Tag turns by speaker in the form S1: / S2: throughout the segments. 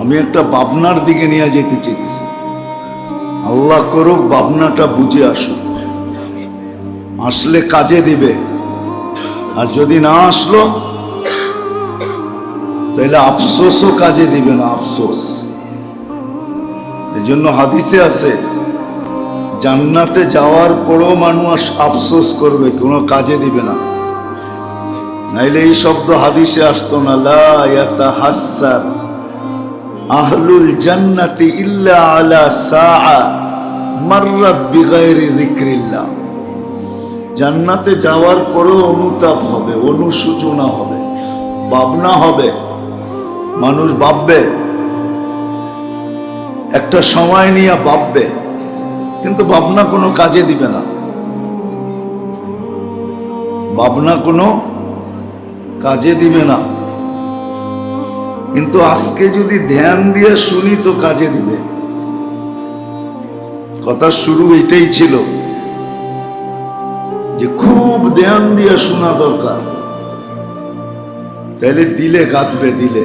S1: আমি একটা ভাবনার দিকে নিয়ে যেতে চাইতেছি। আল্লাহ করুক ভাবনাটা বুঝে আসুক, আসলে কাজে দিবে, আর যদি না আসলো তাহলে আফসোসও কাজে দিবে না, আফসোস। এই জন্য হাদিসে আছে জান্নাতে যাওয়ার পরও মানুষ আফসোস করবে, কোনো কাজে দিবে না। নাইলে এই শব্দ হাদিসে আসতো না, লা ইয়াতাহাসসার আহলুল জান্নাতি ইল্লা আলা সাআ মাররাত বিগাইরি যিকরিল্লাহ। জান্নাতে যাওয়ার পরেও অনুতাপ হবে, অনুশোচনা হবে, ভাবনা হবে, মানুষ ভাববে, একটা সময় নিয়ে ভাববে, কিন্তু ভাবনা কোনো কাজে দিবে না, ভাবনা কোনো কাজে দিবে না। কিন্তু আজকে যদি ধ্যান দিয়ে শুনি তো কাজে দিবে। কথা শুরু এটাই ছিল যে খুব ধ্যান দিয়ে শোনা দরকার, তাহলে দিলে গাঁথবে, দিলে।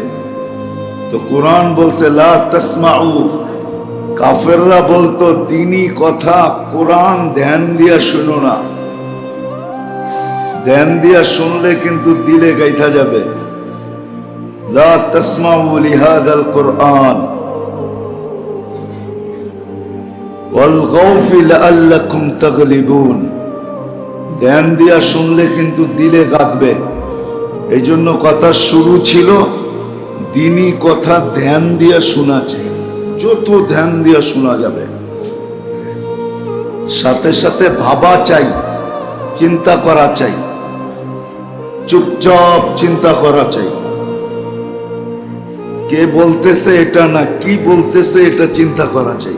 S1: তো কোরআন বলছে লা তাসমাউ, কাফেররা বলতো দ্বীনি কথা কোরআন ধ্যান দিয়া শুনো না। ধ্যান দিয়া শুনলে কিন্তু দিলে গাইথা যাবে। লা তাসমাউ লিহাদাল কুরআন ওয়ালগাউ ফি লাআল্লাকুম তাগলিবুন। ধ্যান দিয়া শুনলে কিন্তু দিলে গাঁথবে। এই জন্য কথা শুরু ছিল দ্বীনি কথা ধ্যান দিয়া শোনা চাই, যত ধ্যান দিয়া শোনা যাবে। সাথে সাথে ভাবা চাই, চিন্তা করা চাই, চুপচাপ চিন্তা করা চাই। কে বলতেছে এটা না, কি বলতেছে এটা চিন্তা করা চাই।